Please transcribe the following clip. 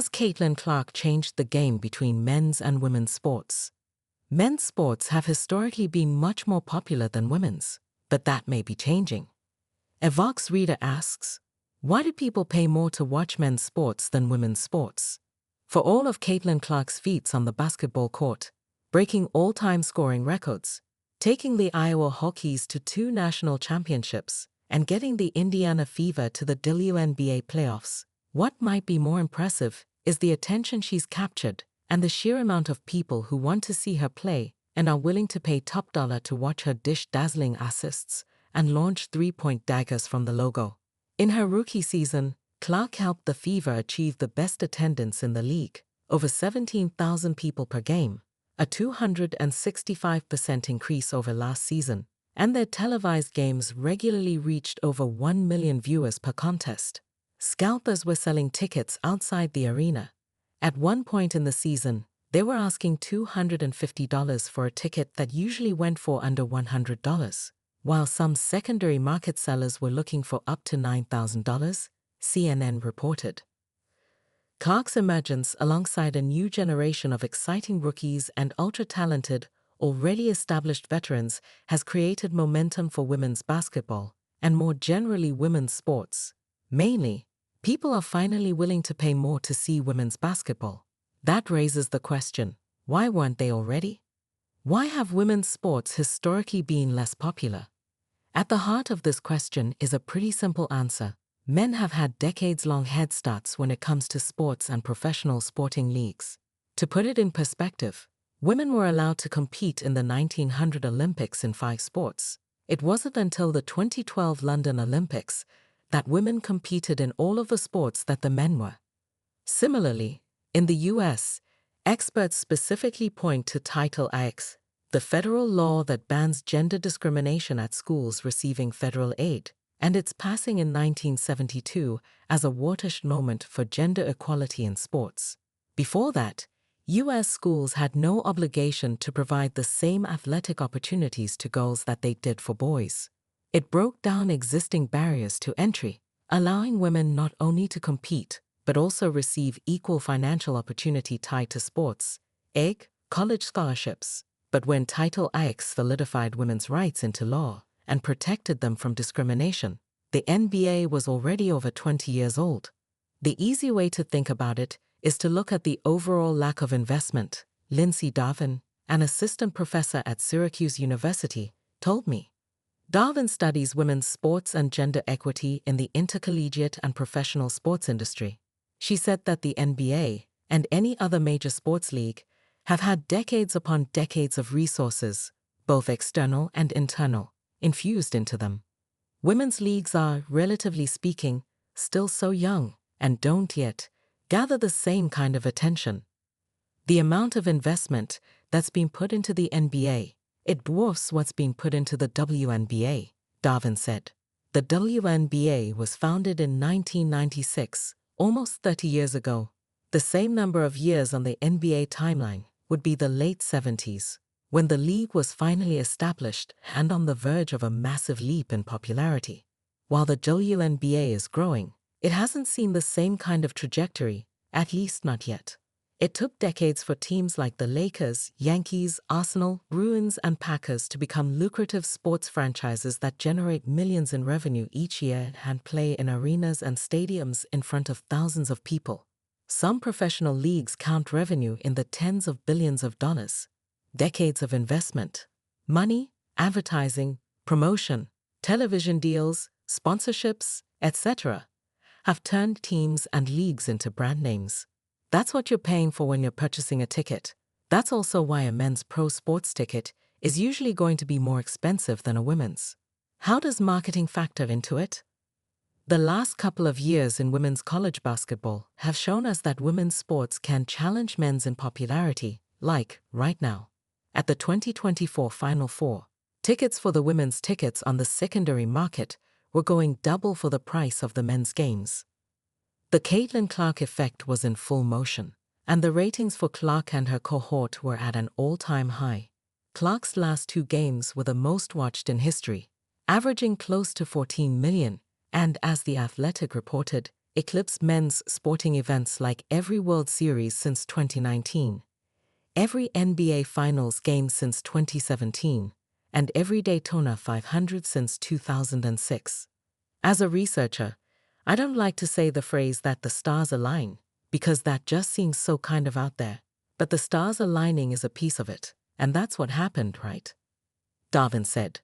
Has Caitlin Clark changed the game between men's and women's sports? Men's sports have historically been much more popular than women's, but that may be changing. A Vox reader asks, why do people pay more to watch men's sports than women's sports? For all of Caitlin Clark's feats on the basketball court, breaking all-time scoring records, taking the Iowa Hawkeyes to 2 national championships, and getting the Indiana Fever to the WNBA playoffs, what might be more impressive is the attention she's captured and the sheer amount of people who want to see her play and are willing to pay top dollar to watch her dish dazzling assists and launch three-point daggers from the logo. In her rookie season, Clark helped the Fever achieve the best attendance in the league, over 17,000 people per game, a 265% increase over last season, and their televised games regularly reached over 1 million viewers per contest. Scalpers were selling tickets outside the arena. At one point in the season, they were asking $250 for a ticket that usually went for under $100, while some secondary market sellers were looking for up to $9,000, CNN reported. Clark's emergence alongside a new generation of exciting rookies and ultra-talented, already established veterans has created momentum for women's basketball, and more generally women's sports. Mainly, people are finally willing to pay more to see women's basketball. That raises the question, why weren't they already? Why have women's sports historically been less popular? At the heart of this question is a pretty simple answer. Men have had decades-long head starts when it comes to sports and professional sporting leagues. To put it in perspective, women were allowed to compete in the 1900 Olympics in 5 sports. It wasn't until the 2012 London Olympics that women competed in all of the sports that the men were. Similarly, in the US, experts specifically point to Title IX, the federal law that bans gender discrimination at schools receiving federal aid, and its passing in 1972 as a watershed moment for gender equality in sports. Before that, US schools had no obligation to provide the same athletic opportunities to girls that they did for boys. It broke down existing barriers to entry, allowing women not only to compete, but also receive equal financial opportunity tied to sports, college scholarships. But when Title IX solidified women's rights into law and protected them from discrimination, the NBA was already over 20 years old. The easy way to think about it is to look at the overall lack of investment. Lindsay Darvin, an assistant professor at Syracuse University, told me. Darvin studies women's sports and gender equity in the intercollegiate and professional sports industry. She said that the NBA, and any other major sports league, have had decades upon decades of resources, both external and internal, infused into them. Women's leagues are, relatively speaking, still so young and don't yet gather the same kind of attention. The amount of investment that's been put into the NBA, it dwarfs what's been put into the WNBA, Darvin said. The WNBA was founded in 1996, almost 30 years ago. The same number of years on the NBA timeline would be the late 70s, when the league was finally established and on the verge of a massive leap in popularity. While the WNBA is growing, it hasn't seen the same kind of trajectory, at least not yet. It took decades for teams like the Lakers, Yankees, Arsenal, Bruins, and Packers to become lucrative sports franchises that generate millions in revenue each year and play in arenas and stadiums in front of thousands of people. Some professional leagues count revenue in the tens of billions of dollars. Decades of investment, money, advertising, promotion, television deals, sponsorships, etc., have turned teams and leagues into brand names. That's what you're paying for when you're purchasing a ticket. That's also why a men's pro sports ticket is usually going to be more expensive than a women's. How does marketing factor into it? The last couple of years in women's college basketball have shown us that women's sports can challenge men's in popularity, like, right now. At the 2024 Final Four, tickets for the women's tickets on the secondary market were going double for the price of the men's games. The Caitlin Clark effect was in full motion, and the ratings for Clark and her cohort were at an all-time high. Clark's last 2 games were the most watched in history, averaging close to 14 million, and as The Athletic reported, eclipsed men's sporting events like every World Series since 2019, every NBA Finals game since 2017, and every Daytona 500 since 2006. As a researcher, I don't like to say the phrase that the stars align, because that just seems so kind of out there. But the stars aligning is a piece of it, and that's what happened, right? Darwin said.